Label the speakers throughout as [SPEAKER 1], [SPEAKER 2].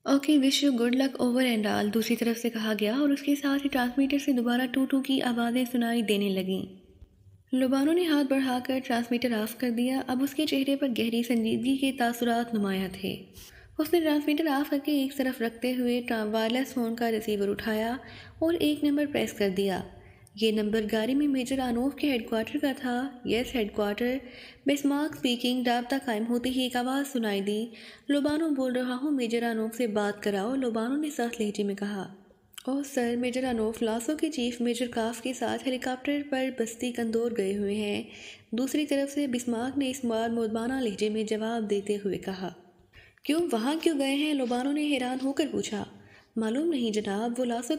[SPEAKER 1] Okay, wish you good luck over and all, दूसरी तरफ से कहा गया और उसके साथ ही ट्रांसमीटर से दोबारा टू टू की आवाज़ें सुनाई देने लगीं। लुबानो ने हाथ बढ़ाकर ट्रांसमीटर ऑफ कर दिया। अब उसके चेहरे पर गहरी संजीदगी के तासुरात नुमाया थे। उसने ट्रांसमीटर ऑफ करके एक तरफ रखते हुए वायरलेस फ़ोन का रिसीवर उठाया और एक नंबर प्रेस कर दिया। ये नंबर गाड़ी में मेजर आनोफ के हेडक्वार्टर का था। Yes, headquarter. Bismarck speaking. राब्ता कायम होते ही एक आवाज़ सुनाई दी। लुबानो बोल रहा हूँ, मेजर आनोफ से बात कराओ, लुबानो ने सख्त लहजे में कहा। ओह सर, मेजर अनोफ लासो के चीफ मेजर काफ के साथ हेलीकॉप्टर पर बस्ती कंदौर गए हुए हैं। दूसरी तरफ से बिस्मार्क ने इस बार मुदबाना लहजे में जवाब देते हुए कहा। क्यों, वहाँ क्यों गए हैं? लुबानो ने हैरान होकर पूछा। मालूम नहीं जनाब, वो लासो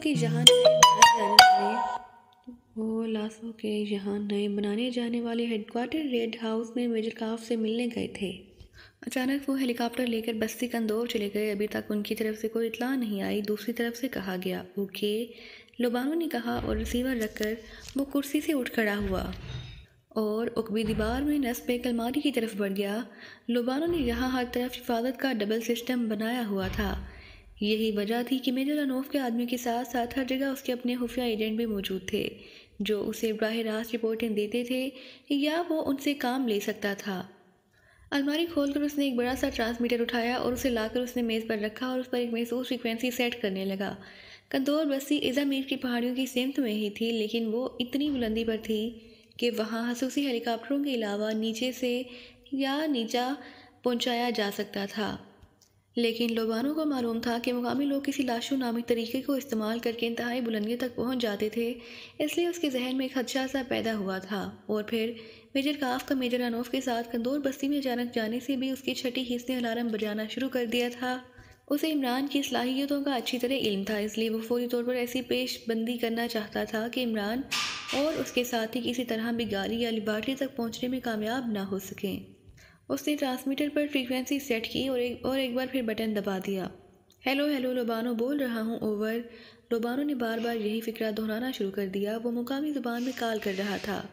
[SPEAKER 1] के यहाँ नए बनाने जाने वाले हेडक्वार्टर रेड हाउस में मेजर काफ से मिलने गए थे। अचानक वो हेलीकॉप्टर लेकर बस्ती कंदौर चले गए। अभी तक उनकी तरफ से कोई इत्तला नहीं आई। दूसरी तरफ से कहा गया। ओके, लुबानो ने कहा और रिसीवर रखकर वो कुर्सी से उठ खड़ा हुआ और उकबी दीवार में नस्ब एक अलमारी की तरफ बढ़ गया। लुबानो ने यहाँ हर तरफ हिफाजत का डबल सिस्टम बनाया हुआ था। यही वजह थी कि मेजर अनोफ के आदमी के साथ साथ हर जगह उसके अपने खुफिया एजेंट भी मौजूद थे, जो उसे बराह रास्त रिपोर्टें देते थे या वो उनसे काम ले सकता था। अलमारी खोलकर उसने एक बड़ा सा ट्रांसमीटर उठाया और उसे लाकर उसने मेज़ पर रखा और उस पर एक महसूस फ्रीक्वेंसी सेट करने लगा। कंदौर बस्ती इज़ामीर की पहाड़ियों की सिमत में ही थी, लेकिन वो इतनी बुलंदी पर थी कि वहाँ खसूसी हेलीकॉप्टरों के अलावा नीचे से या नीचा पहुँचाया जा सकता था। लेकिन लुबानो को मालूम था कि मुकामी लोग किसी लाशो नामी तरीके को इस्तेमाल करके इंतहाई बुलंदियों तक पहुंच जाते थे, इसलिए उसके जहन में एक खदशा सा पैदा हुआ था। और फिर मेजर काफ का मेजर अनोफ के साथ कंदौर बस्ती में अचानक जाने से भी उसकी छठी हिस्से ने अलार्म बजाना शुरू कर दिया था। उसे इमरान की सलाहियतों का अच्छी तरह इल्म था, इसलिए वो फौरी तौर पर ऐसी पेशबंदी करना चाहता था कि इमरान और उसके साथी किसी तरह भी गाड़ी या लिबार्टी तक पहुँचने में कामयाब ना हो सकें। उसने ट्रांसमीटर पर फ्रीक्वेंसी सेट की और एक बार फिर बटन दबा दिया। हेलो हेलो, लुबानो बोल रहा हूँ, ओवर। लुबानो ने बार बार यही फिक्रा दोहराना शुरू कर दिया। वो मुकामी ज़ुबान में कॉल कर रहा था।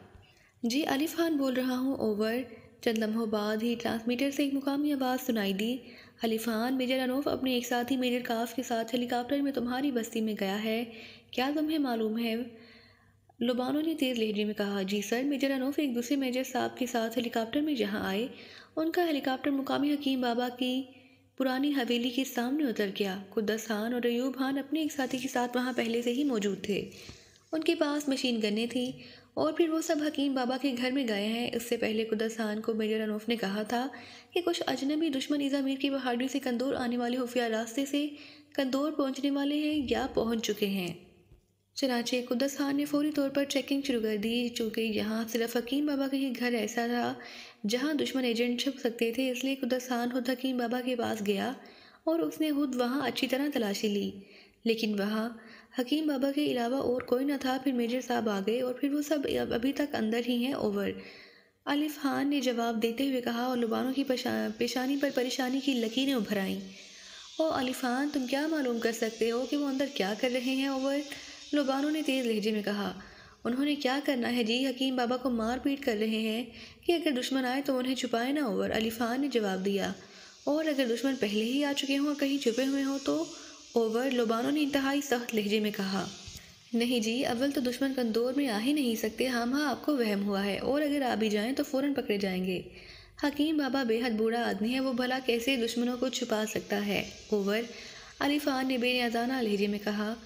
[SPEAKER 1] जी, आलिफ खान बोल रहा हूँ, ओवर। चंद लम्हों बाद ही ट्रांसमीटर से एक मुकामी आवाज़ सुनाई दी। आलिफ खान, मेजर अनोफ अपने एक साथी मेजर काफ के साथ हेलीकॉप्टर में तुम्हारी बस्ती में गया है, क्या तुम्हें मालूम है? लुबानो ने तेज़ लहजे में कहा। जी सर, मेजर अनोफ एक दूसरे मेजर साहब के साथ हेलीकॉप्टर में जहाँ आए, उनका हेलीकॉप्टर मुकामी हकीम बाबा की पुरानी हवेली के सामने उतर गया। कुद्दस खान और अयूब खान अपने एक साथी के साथ वहाँ पहले से ही मौजूद थे। उनके पास मशीन गन्नें थी और फिर वो सब हकीम बाबा के घर में गए हैं। इससे पहले कुद्दस खान को मेजर अनोफ ने कहा था कि कुछ अजनबी दुश्मन इज़ामीर की पहाड़ियों से कंदौर आने वाले खुफिया रास्ते से कंदौर पहुँचने वाले हैं या पहुँच चुके हैं। चनाचे कुद्दस खान ने फौरी तौर पर चेकिंग शुरू कर दी। चूँकि यहाँ सिर्फ हकीम बाबा का ही घर ऐसा था जहाँ दुश्मन एजेंट छुप सकते थे, इसलिए कुद्दस खान खुद हकीम बाबा के पास गया और उसने खुद वहाँ अच्छी तरह तलाशी ली, लेकिन वहाँ हकीम बाबा के अलावा और कोई न था। फिर मेजर साहब आ गए और फिर वो सब अभी तक अंदर ही हैं, ओवर। आलिफ खान ने जवाब देते हुए कहा और लुबानो की पेशानी पर परेशानी की लकीरें उभर आईं। ओ आलिफ खान, तुम क्या मालूम कर सकते हो कि वो अंदर क्या कर रहे हैं, ओवर? लुबानो ने तेज़ लहजे में कहा। उन्होंने क्या करना है जी, हकीम बाबा को मार पीट कर रहे हैं कि अगर दुश्मन आए तो उन्हें छुपाए ना, ओवर। आलिफ खान ने जवाब दिया। और अगर दुश्मन पहले ही आ चुके हों और कहीं छुपे हुए हों तो, ओवर। लुबानो ने इंतहाई सख्त लहजे में कहा। नहीं जी, अव्वल तो दुश्मन कंदौर में आ ही नहीं सकते। हाँ, आपको वहम हुआ है, और अगर आ भी जाएं तो फ़ौरन पकड़े जाएंगे। हकीम बाबा बेहद बूढ़ा आदमी है, वो भला कैसे दुश्मनों को छुपा सकता है, ओवर। अली खान ने बेनियाजाना लहजे में कहा।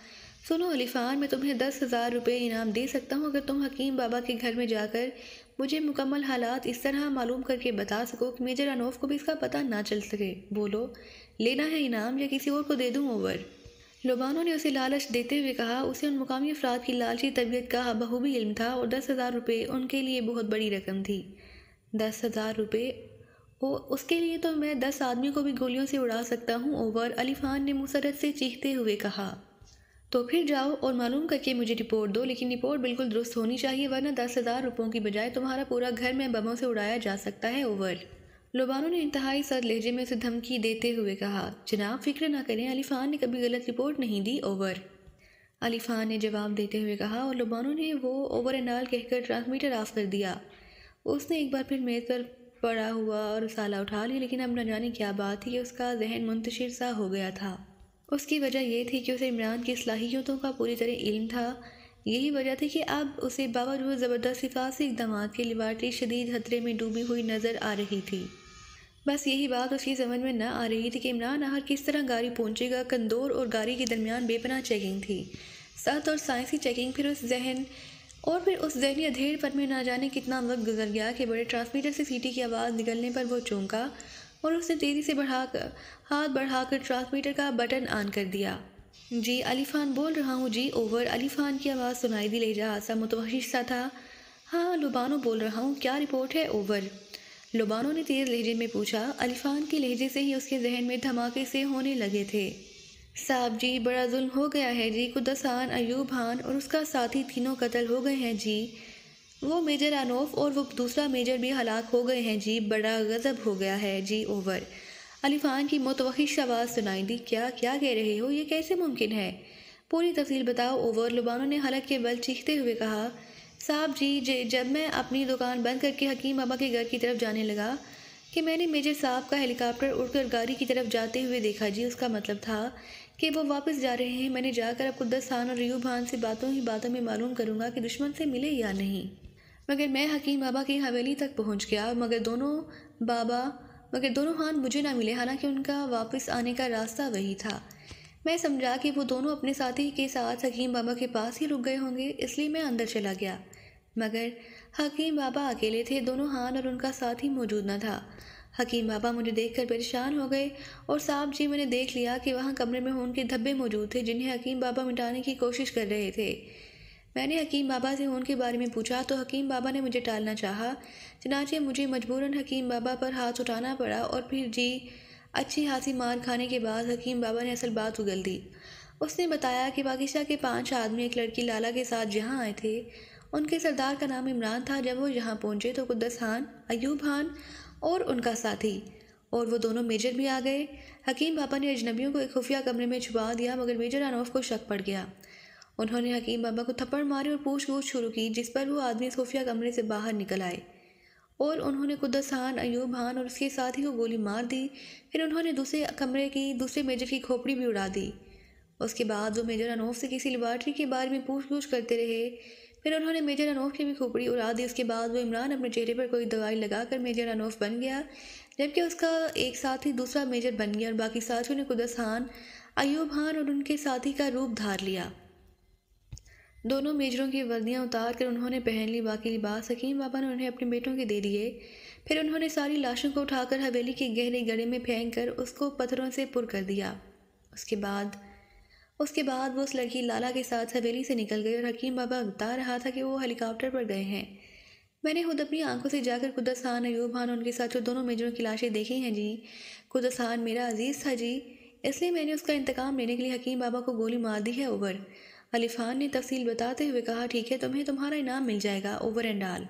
[SPEAKER 1] सुनो अली खान, मैं तुम्हें 10,000 रुपये इनाम दे सकता हूँ अगर तुम हकीम बाबा के घर में जाकर मुझे मुकम्मल हालात इस तरह मालूम करके बता सको कि मेजर अनोफ को भी इसका पता ना चल सके। बोलो, लेना है इनाम या किसी और को दे दूँ, ओवर। लुबानो ने उसे लालच देते हुए कहा। उसे उन मुकामी अफराद की लालची तबीयत का बखूबी इल्म था और 10,000 रुपये उनके लिए बहुत बड़ी रकम थी। 10,000 रुपये? ओ, उसके लिए तो मैं 10 आदमियों को भी गोलियों से उड़ा सकता हूँ, ओवर। अली खान ने मुसरत से चीखते हुए कहा। तो फिर जाओ और मालूम करके मुझे रिपोर्ट दो, लेकिन रिपोर्ट बिल्कुल दुरुस्त होनी चाहिए, वरना 10,000 रुपयों की बजाय तुम्हारा पूरा घर में बमों से उड़ाया जा सकता है, ओवर। लुबानो ने इंतहाई सर लहजे में उसे धमकी देते हुए कहा। जनाब फिक्र ना करें, अली खान ने कभी गलत रिपोर्ट नहीं दी, ओवर। अली खान ने जवाब देते हुए कहा और लुबानो ने वो ओवर एंड ऑल कहकर ट्रांसमीटर ऑफ कर दिया। उसने एक बार फिर मेज़ पर पड़ा हुआ और साला उठा लिया, लेकिन अब न जाने क्या बात थी कि उसका जहन मुंतशिर सा हो गया था। उसकी वजह यह थी कि उसे इमरान की सलाहियतों का पूरी तरह इल्म था। यही वजह थी कि अब उसे बावजूद ज़बरदस्त हिफाजती इक़दामात के लिबार्टी शदीद खतरे में डूबी हुई नज़र आ रही थी। बस यही बात उसकी समझ में न आ रही थी कि इमरान आखिर किस तरह गाड़ी पहुंचेगा। कंदौर और गाड़ी के दरमियान बेपनाह चेकिंग थी, सख्त और साइंसी चेकिंग। फिर उस जहनी अधेड़ पर में ना जाने कितना वक्त गुजर गया कि बड़े ट्रांसमीटर से सीटी की आवाज़ निकलने पर वो चौंका और उसने तेज़ी से हाथ बढ़ाकर ट्रांसमीटर का बटन ऑन कर दिया। जी, अली खान बोल रहा हूँ जी, ओवर। अली खान की आवाज़ सुनाई दी। लहजा हादसा मुतवहिश सा था। हाँ, लुबानो बोल रहा हूँ, क्या रिपोर्ट है? ओवर। लुबानो ने तेज़ लहजे में पूछा। अली खान के लहजे से ही उसके जहन में धमाके से होने लगे थे। साहब जी, बड़ा जुल्म हो गया है जी। कुद्दस खान, अयूब खान और उसका साथी तीनों कत्ल हो गए हैं जी। वो मेजर अनोफ और वो दूसरा मेजर भी हलाक हो गए हैं जी। बड़ा गजब हो गया है जी। ओवर। अली खान की मुतवहिश आवाज़ सुनाई दी। क्या क्या कह रहे हो? ये कैसे मुमकिन है? पूरी तफसील बताओ। ओवर। लुबानो ने हलक के बल चीखते हुए कहा। साहब जी, जब मैं अपनी दुकान बंद करके हकीम बाबा के घर की तरफ जाने लगा कि मैंने मेजर साहब का हेलीकॉप्टर उड़कर गाड़ी की तरफ जाते हुए देखा जी। उसका मतलब था कि वो वापस जा रहे हैं। मैंने जाकर अब कुद्दस खान और अयूब खान से बातों ही बातों में मालूम करूंगा कि दुश्मन से मिले या नहीं। मगर मैं हकीम बाबा की हवेली तक पहुंच गया, मगर दोनों खान मुझे ना मिले। हालांकि उनका वापस आने का रास्ता वही था। मैं समझा कि वो दोनों अपने साथी के साथ हकीम बाबा के पास ही रुक गए होंगे, इसलिए मैं अंदर चला गया। मगर हकीम बाबा अकेले थे, दोनों खान और उनका साथी मौजूद न था। हकीम बाबा मुझे देखकर परेशान हो गए और साहब जी, मैंने देख लिया कि वहाँ कमरे में खून के धब्बे मौजूद थे जिन्हें हकीम बाबा मिटाने की कोशिश कर रहे थे। मैंने हकीम बाबा से खून के बारे में पूछा तो हकीम बाबा ने मुझे टालना चाहा। चनाचे मुझे मजबूरन हकीम बाबा पर हाथ उठाना पड़ा और फिर जी, अच्छी खासी मार खाने के बाद हकीम बाबा ने असल बात उगल दी। उसने बताया कि पाकिस्तान के 5 आदमी एक लड़की लाला के साथ यहाँ आए थे। उनके सरदार का नाम इमरान था। जब वो यहाँ पहुँचे तो कुद्दस खान, अयूब खान और उनका साथी और वो दोनों मेजर भी आ गए। हकीम बाबा ने अजनबियों को एक खुफिया कमरे में छुपा दिया, मगर मेजर अनोफ को शक पड़ गया। उन्होंने हकीम बाबा को थप्पड़ मारे और पूछ-गूछ शुरू की, जिस पर वो आदमी इस खुफिया कमरे से बाहर निकल आए और उन्होंने कुद्दस खान, अयूब खान और उसके साथी को गोली मार दी। फिर उन्होंने दूसरे कमरे की दूसरे मेजर की खोपड़ी भी उड़ा दी। उसके बाद वो मेजर अनोफ से किसी लेबॉर्ट्री के बारे में पूछ-गूछ करते रहे। फिर उन्होंने मेजर अनोफ की भी खोपड़ी उड़ा दी। उसके बाद वो इमरान अपने चेहरे पर कोई दवाई लगाकर मेजर अनोफ बन गया, जबकि उसका एक साथी दूसरा मेजर बन गया और बाकी साथियों ने कुद्दस खान, अयूब खान और उनके साथी का रूप धार लिया। दोनों मेजरों की वर्दियाँ उतार कर उन्होंने पहन ली। बाकी लिबास हकीम बाबा ने उन्हें अपने बेटों के दे दिए। फिर उन्होंने सारी लाशों को उठाकर हवेली के गहरे गड्ढे में फेंक कर उसको पत्थरों से पुर कर दिया। उसके बाद वो उस लड़की लाला के साथ हवेली से निकल गए और हकीम बाबा बता रहा था कि वो हेलीकॉप्टर पर गए हैं। मैंने खुद अपनी आंखों से जाकर कुद्दस खान, अयूब खान और उनके साथ दोनों मेजरों की लाशें देखी हैं जी। कुद्दस खान मेरा अजीज़ था जी, इसलिए मैंने उसका इंतकाम लेने के लिए हकीम बाबा को गोली मार दी है। ओवर। अली खान ने तफसील बताते हुए कहा। ठीक है, तुम्हें तुम्हारा इनाम मिल जाएगा। Over and all.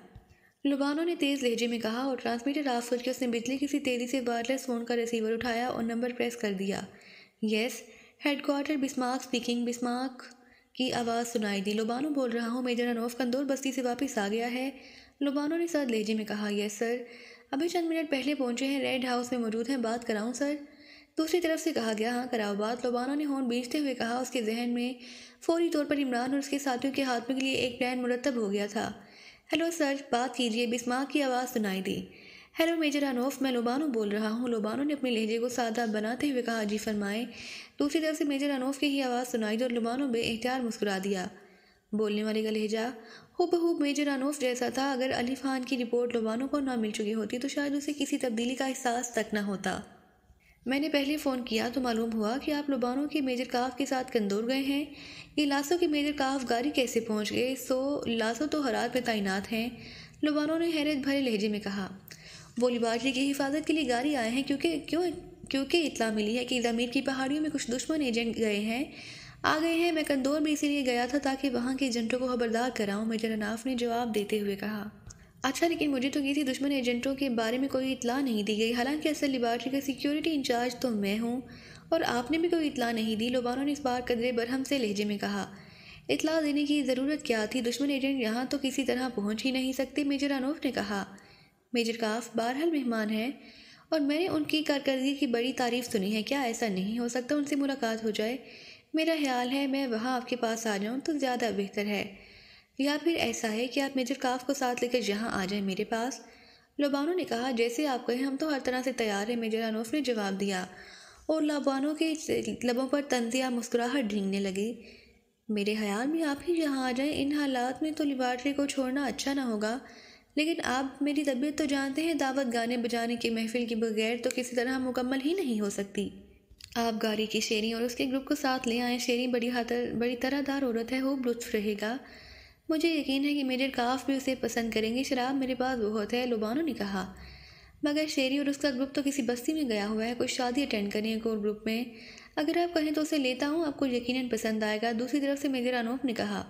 [SPEAKER 1] लुबानो ने तेज़ लहजे में कहा और ट्रांसमीटर ऑफ करके उसने बिजली की सी तेज़ी से वायरलेस फ़ोन का रिसीवर उठाया और नंबर प्रेस कर दिया। Yes, headquarter Bismarck speaking. Bismarck की आवाज़ सुनाई दी। लुबानो बोल रहा हूँ, मेजर अनोफ कंदौर बस्ती से वापस आ गया है। लुबानो ने सर्द लहजे में कहा। यस सर, अभी चंद मिनट पहले पहुँचे हैं, रेड हाउस में मौजूद हैं। बात कराऊँ सर? दूसरी तरफ से कहा गया। हाँ, कराओ बात। लुबानो ने होंठ भींचते हुए कहा। उसके जहन में फौरी तौर पर इमरान और उसके साथियों के हाथों के लिए एक प्लान मुरतब हो गया था। हेलो सर, बात कीजिए। बिस्मार्क की आवाज़ सुनाई दी। हेलो मेजर अनोफ, मैं लुबानो बोल रहा हूँ। लुबानो ने अपने लहजे को सादा बनाते हुए कहा। जी फरमाएं। दूसरी तरफ से मेजर अनोफ की ही आवाज़ सुनाई दी और लुबानो बेइख्तियार मुस्कुरा दिया। बोलने वाले का लहजा हूबहू मेजर अनोफ जैसा था। अगर अली खान की रिपोर्ट लुबानो को ना मिल चुकी होती तो शायद उसे किसी तब्दीली का एहसास तक न होता। मैंने पहले फ़ोन किया तो मालूम हुआ कि आप लुबानो के मेजर काफ के साथ कंदौर गए हैं। ये लासो के मेजर काफ गाड़ी कैसे पहुंच गए? लासो तो हरात में तैनात हैं। लुबानो ने हैरत भरे लहजे में कहा। वो लिबार्ट्री की हिफाजत के लिए गाड़ी आए हैं क्योंकि इतला मिली है कि ज़मीर की पहाड़ियों में कुछ दुश्मन एजेंट आ गए हैं। मैं कंदौर भी इसीलिए गया था ताकि वहाँ के एजेंटों को खबरदार कराऊँ, मेजर अनाफ ने जवाब देते हुए कहा। अच्छा, लेकिन मुझे तो किसी दुश्मन एजेंटों के बारे में कोई इतला नहीं दी गई। हालांकि असल लिबार्ट्री का सिक्योरिटी इंचार्ज तो मैं हूँ और आपने भी कोई इतला नहीं दी। लुबानो ने इस बार कदरे बरहम से लहजे में कहा। इतला देने की ज़रूरत क्या थी? दुश्मन एजेंट यहाँ तो किसी तरह पहुँच ही नहीं सकते, मेजर अनोफ ने कहा। मेजर काफ बहरहाल मेहमान है और मैंने उनकी कारकर्दगी की बड़ी तारीफ सुनी है। क्या ऐसा नहीं हो सकता उनसे मुलाकात हो जाए? मेरा ख्याल है मैं वहाँ आपके पास आ जाऊँ तो ज़्यादा बेहतर है। या फिर ऐसा है कि आप मेजर काफ को साथ लेकर यहाँ आ जाएं मेरे पास। लोबानो ने कहा, जैसे आप कहें, हम तो हर तरह से तैयार हैं, मेजर अनोफ ने जवाब दिया। और लोबानो के लबों पर तंजिया मुस्कुराहट झींकने लगी। मेरे ख्याल में आप ही यहाँ आ जाएं। इन हालात में तो लेबॉर्ट्री को छोड़ना अच्छा ना होगा, लेकिन आप मेरी तबीयत तो जानते हैं, दावत गाने बजाने की महफिल के बगैर तो किसी तरह मुकम्मल ही नहीं हो सकती। आप गाड़ी की शेरी और उसके ग्रुप को साथ ले आए। शेरी बड़ी तरहदार औरत है, खूब लुत्फ रहेगा। मुझे यकीन है कि मेजर काफ भी उसे पसंद करेंगे। शराब मेरे पास बहुत है, लोबानो ने कहा। मगर शेरी और उसका ग्रुप तो किसी बस्ती में गया हुआ है, कोई शादी अटेंड करने एक और ग्रुप में। अगर आप कहें तो उसे लेता हूँ, आपको यकीनन पसंद आएगा। दूसरी तरफ से मेजर अनूप ने कहा,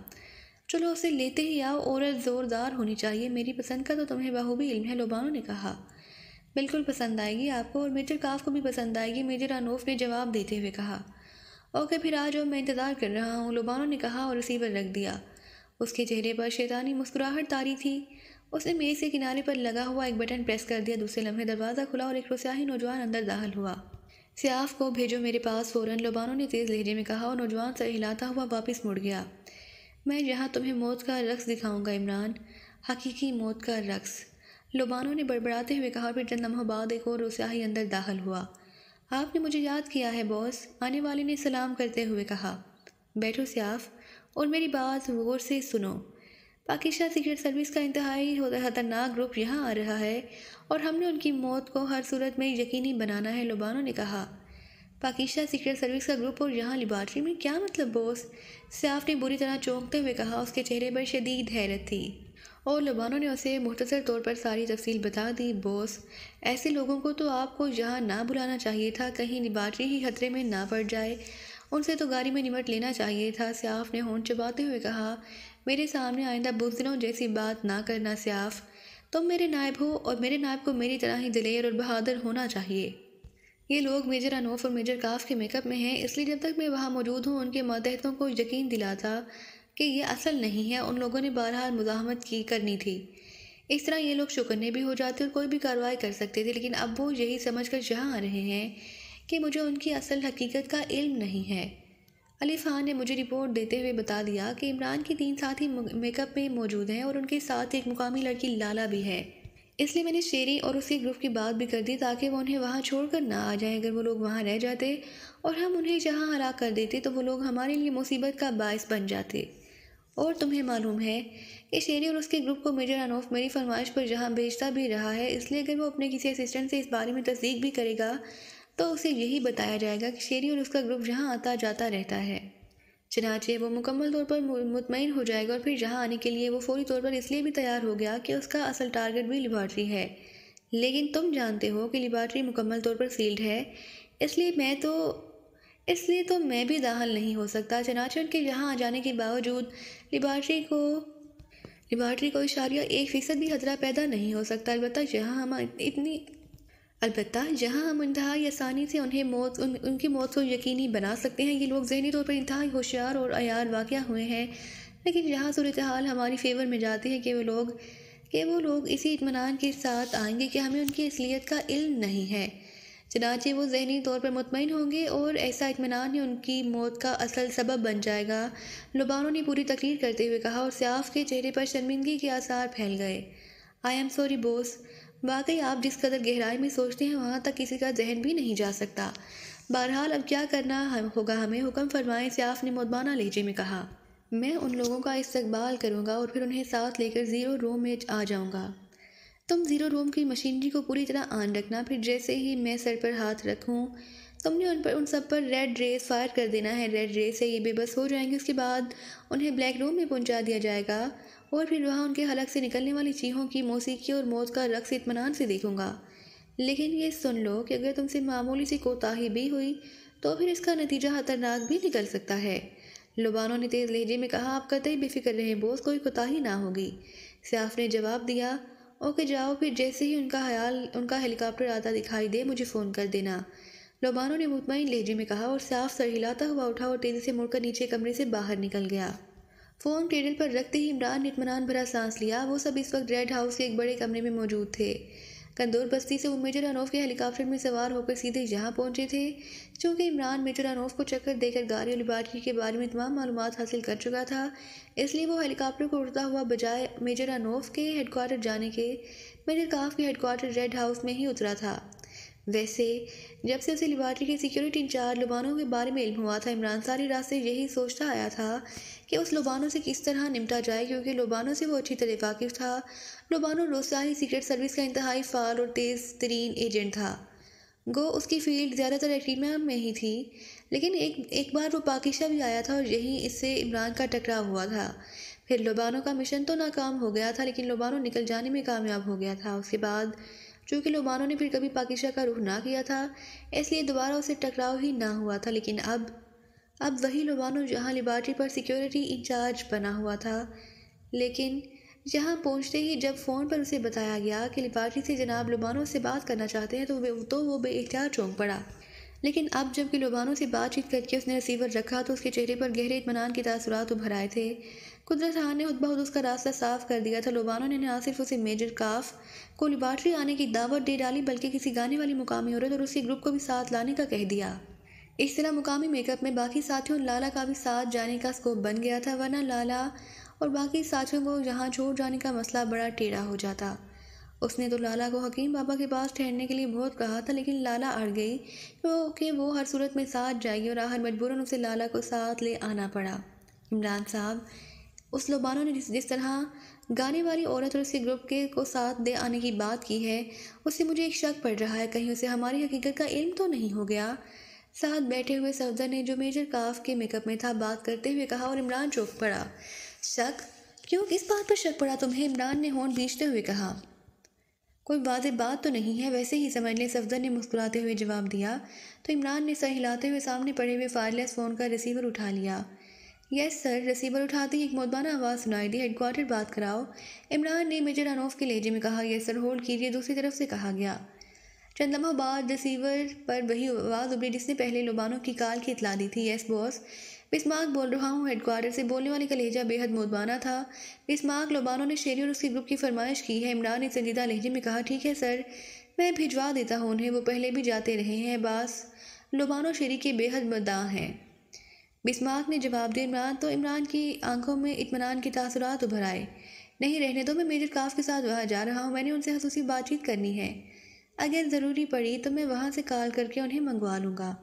[SPEAKER 1] चलो उसे लेते ही आओ, औरत ज़ोरदार होनी चाहिए। मेरी पसंद का तो तुम्हें बखूबी इल्म है, लोबानो ने कहा। बिल्कुल पसंद आएगी आपको, और मेजर काफ को भी पसंद आएगी, मेजर अनूप ने जवाब देते हुए कहा। ओके फिर आ जाओ, मैं इंतज़ार कर रहा हूँ, लोबानो ने कहा और रिसीवर रख दिया। उसके चेहरे पर शैतानी मुस्कुराहट तारी थी। उसने मेज के किनारे पर लगा हुआ एक बटन प्रेस कर दिया। दूसरे लम्हे दरवाज़ा खुला और एक रुस्याही नौजवान अंदर दाखिल हुआ। सियाफ को भेजो मेरे पास फ़ौरन, लोबानो ने तेज़ लहजे में कहा और नौजवान सर हिलाता हुआ वापस मुड़ गया। मैं यहाँ तुम्हें मौत का रक्स दिखाऊंगा इमरान, हकीकी मौत का रक्स, लोबानो ने बड़बड़ाते हुए कहा। फिर चंद लम्हों बाद एक और रुस्याही अंदर दाखिल हुआ। आपने मुझे याद किया है बॉस, आने वाले ने सलाम करते हुए कहा। बैठो सियाफ, और मेरी बात गौर से सुनो। पाकिस्तान सीक्रेट सर्विस का इंतहाई खतरनाक ग्रुप यहाँ आ रहा है और हमने उनकी मौत को हर सूरत में यकीनी बनाना है, लोबानो ने कहा। पाकिस्तान सीक्रेट सर्विस का ग्रुप और यहाँ लेबॉर्ट्री में, क्या मतलब बॉस? सियाफ ने बुरी तरह चौंकते हुए कहा। उसके चेहरे पर शदीद हैरत थी और लोबानो ने उसे मुख्तसर तौर पर सारी तफसील बता दी। बॉस, ऐसे लोगों को तो आपको यहाँ ना बुलाना चाहिए था, कहीं लेबॉर्ट्री ही खतरे में ना पड़ जाए। उनसे तो गाड़ी में निमट लेना चाहिए था, सियाफ ने होंठ चबाते हुए कहा। मेरे सामने आइंदा बुज़दिलों जैसी बात ना करना सियाफ। तुम मेरे नायब हो और मेरे नायब को मेरी तरह ही दिलेर और बहादुर होना चाहिए। ये लोग मेजर अनूफ और मेजर काफ के मेकअप में हैं, इसलिए जब तक मैं वहाँ मौजूद हूँ उनके मातहतों को यकीन दिला था कि ये असल नहीं है। उन लोगों ने बहरहाल मुज़ाहमत करनी थी। इस तरह ये लोग शुक्रने भी हो जाते और कोई भी कार्रवाई कर सकते थे, लेकिन अब वो यही समझ कर यहाँ आ रहे हैं कि मुझे उनकी असल हकीकत का इल्म नहीं है। अली खान ने मुझे रिपोर्ट देते हुए बता दिया कि इमरान के 3 साथी मेकअप में मौजूद हैं और उनके साथ एक मुकामी लड़की लाला भी है। इसलिए मैंने शेरी और उसके ग्रुप की बात भी कर दी ताकि वो उन्हें वहाँ छोड़कर ना आ जाए। अगर वो लोग वहाँ रह जाते और हम उन्हें जहाँ हलाक कर देते तो वो लोग हमारे लिए मुसीबत का बायस बन जाते। और तुम्हें मालूम है कि शेरी और उसके ग्रुप को मेजर अनूफ मेरी फरमाइश पर जहाँ भेजता भी रहा है, इसलिए अगर वो अपने किसी असिस्टेंट से इस बारे में तस्दीक भी करेगा तो उसे यही बताया जाएगा कि शेरी और उसका ग्रुप यहाँ आता जाता रहता है। चनाचे वो मुकम्मल तौर पर मुतमईन हो जाएगा और फिर यहाँ आने के लिए वो फौरी तौर पर इसलिए भी तैयार हो गया कि उसका असल टारगेट भी लेबॉर्ट्री है। लेकिन तुम जानते हो कि लेबॉर्ट्री मुकम्मल तौर पर सील्ड है, इसलिए तो मैं भी दाखिल नहीं हो सकता। चनाचे उनके यहाँ आ जाने के बावजूद लेबॉर्ट्री को इशारिया 1% भी खतरा पैदा नहीं हो सकता। अलबत्ता जहाँ हम इंतहाई आसानी से उनकी मौत को यकीनी बना सकते हैं। ये लोग ज़हनी तौर पर इंतहाई होशियार और अयार वाक़या हुए हैं, लेकिन यहाँ सूरत हाल हमारी फेवर में जाती है कि वो लोग इसी इत्मीनान के साथ आएंगे कि हमें उनकी असलियत का इल्म नहीं है। चनाचे वो ज़हनी तौर पर मुतमईन होंगे और ऐसा इत्मीनान ही उनकी मौत का असल सबब बन जाएगा, लोबानो ने पूरी तकरीर करते हुए कहा। और सियाफ के चेहरे पर शर्मिंदगी के आसार फैल गए। आई एम सॉरी बॉस, वाकई आप जिस कदर गहराई में सोचते हैं वहाँ तक किसी का जहन भी नहीं जा सकता। बहरहाल अब क्या करना होगा, हमें हुक्म फरमाएं, सियाफ ने मुदबाना लहजे में कहा। मैं उन लोगों का इस्तकबाल करूँगा और फिर उन्हें साथ लेकर ज़ीरो रूम में आ जाऊँगा। तुम ज़ीरो रूम की मशीनरी को पूरी तरह ऑन रखना, फिर जैसे ही मैं सर पर हाथ रखूँ तुमने उन सब पर रेड रेस फायर कर देना है। रेड रेस से ये बेबस हो जाएंगे, उसके बाद उन्हें ब्लैक रूम में पहुँचा दिया जाएगा और फिर वहाँ उनके हलक से निकलने वाली चीखों की मौसीकी और मौत का रक्स इत्मीनान से देखूंगा। लेकिन ये सुन लो कि अगर तुमसे मामूली सी कोताही भी हुई तो फिर इसका नतीजा खतरनाक भी निकल सकता है, लोबानो ने तेज़ लहजे में कहा। आप कतई बेफिक्र रहें बॉस, कोई कोताही ना होगी, सियाफ ने जवाब दिया। ओके जाओ, फिर जैसे ही उनका हेलीकॉप्टर आता दिखाई दे मुझे फ़ोन कर देना, लोबानो ने मुतमईन लहजे में कहा। और सियाफ सर हिलाता हुआ उठा और तेज़ी से मुड़कर नीचे कमरे से बाहर निकल गया। फ़ोन टेबल पर रखते ही इमरान ने इत्मीनान भरा सांस लिया। वो सब इस वक्त रेड हाउस के एक बड़े कमरे में मौजूद थे कंदौर बस्ती से वो मेजर अनोफ के हेलीकॉप्टर में सवार होकर सीधे यहाँ पहुंचे थे। चूँकि इमरान मेजर अनोफ को चक्कर देकर गाड़ी और लेबॉर्ट्री के बारे में तमाम मालूमात हासिल कर चुका था, इसलिए वो हेलीकॉप्टर को उड़ता हुआ बजाय मेजर अनोफ के हेडक्वार्टर जाने के मेजर काफ के हेडक्वार्टर रेड हाउस में ही उतरा था। वैसे जब से उसे लेबॉर्ट्री के सिक्योरिटी इंचार्ज लुबानो के बारे में इल्म हुआ था, इमरान सारी रात से यही सोचता आया था कि उस लुबानो से किस तरह निपटा जाए, क्योंकि लुबानो से वो अच्छी तरह वाकिफ था। लुबानो रोस्ताही सीक्रेट सर्विस का इंतहाई फाल और तेज़ तरीन एजेंट था। गो उसकी फील्ड ज़्यादातर एक्रीमा में ही थी, लेकिन एक बार वो पाकिस्तान भी आया था और यहीं इससे इमरान का टकराव हुआ था। फिर लुबानो का मिशन तो नाकाम हो गया था, लेकिन लुबानो निकल जाने में कामयाब हो गया था। उसके बाद चूँकि लुबानो ने फिर कभी पाकिस्तान का रुख ना किया था, इसलिए दोबारा उससे टकराव ही ना हुआ था। लेकिन अब वही लुबानो जहाँ लेबॉर्ट्री पर सिक्योरिटी इंचार्ज बना हुआ था, लेकिन जहाँ पहुँचते ही जब फ़ोन पर उसे बताया गया कि लेबॉर्ट्री से जनाब लुबानो से बात करना चाहते हैं, तो वो बेइख्तियार चौंक पड़ा। लेकिन अब जबकि लुबानो से बातचीत करके उसने रिसीवर रखा तो उसके चेहरे पर गहरे इत्मीनान के तासुरात उभर आए थे। कुदरत खान ने खुद ब खुद उसका रास्ता साफ कर दिया था। लुबानो ने न सिर्फ उसे मेजर काफ को लेबॉर्ट्री आने की दावत दे डाली, बल्कि किसी गाने वाली मुकामी औरत और उसके ग्रुप को भी साथ लाने का कह दिया। इस तरह मुकामी मेकअप में बाकी साथियों लाला का भी साथ जाने का स्कोप बन गया था, वरना लाला और बाकी साथियों को यहाँ छोड़ जाने का मसला बड़ा टेढ़ा हो जाता। उसने तो लाला को हकीम बाबा के पास ठहरने के लिए बहुत कहा था, लेकिन लाला अड़ गई क्योंकि वो हर सूरत में साथ जाएगी और आखिर मजबूरन उसे लाला को साथ ले आना पड़ा। इमरान साहब, उस लुबानो ने जिस तरह गाने वाली औरत और उसके ग्रुप के को साथ दे आने की बात की है, उससे मुझे एक शक पड़ रहा है, कहीं उसे हमारी हकीकत का इल्म तो नहीं हो गया। साथ बैठे हुए सफदर ने, जो मेजर काफ के मेकअप में था, बात करते हुए कहा और इमरान चौंक पड़ा। शक? क्यों, किस बात पर शक पड़ा तुम्हें? इमरान ने होंठ भींचते हुए कहा। कोई वाज़ेह बात तो नहीं है, वैसे ही समझ लें, सफदर ने मुस्कुराते हुए जवाब दिया। तो इमरान ने सर हिलाते हुए सामने पड़े हुए फायरलेस फ़ोन का रिसीवर उठा लिया। Yes sir. रिसीवर उठाते ही एक मोदबाना आवाज़ सुनाई दी। हेडक्वार्टर बात कराओ, इमरान ने मेजर अनोफ के लहजे में कहा। यस सर, होल्ड कीजिए, दूसरी तरफ से कहा गया। चंद लम्हा बाद रिसीवर पर वही आवाज़ उभरी जिसने पहले लुबानो की कॉल की इतला दी थी। यस बॉस, बिस्मार्क बोल रहा हूँ। हेडक्वार्टर से बोलने वाले का लहजा बेहद मोदबाना था। बिस्मार्क, लुबानो ने शेरी और उसके ग्रुप की फरमाइश की है। इमरान ने संजीदा लहजे में कहा। ठीक है सर, मैं भिजवा देता हूँ उन्हें, वो पहले भी जाते रहे हैं। बास, लुबानो शेरी के बेहद मद्दाह हैं, बिस्मार्क ने जवाब दिया। इमरान की आंखों में इत्मीनान के तासुरात उभर आए। नहीं, रहने दो, मैं मेजर काफ के साथ वहाँ जा रहा हूँ, मैंने उनसे खसूसी बातचीत करनी है। अगर ज़रूरी पड़ी तो मैं वहाँ से कॉल करके उन्हें मंगवा लूँगा।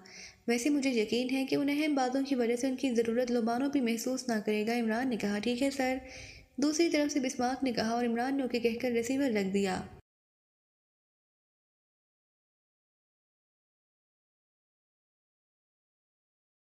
[SPEAKER 1] वैसे मुझे यकीन है कि उन अहम बातों की वजह से उनकी ज़रूरत लुबानो भी महसूस ना करेगा। इमरान ने कहा। ठीक है सर, दूसरी तरफ से बिस्मार्क ने कहा और इमरान ने ओके कहकर रिसीवर रख दिया।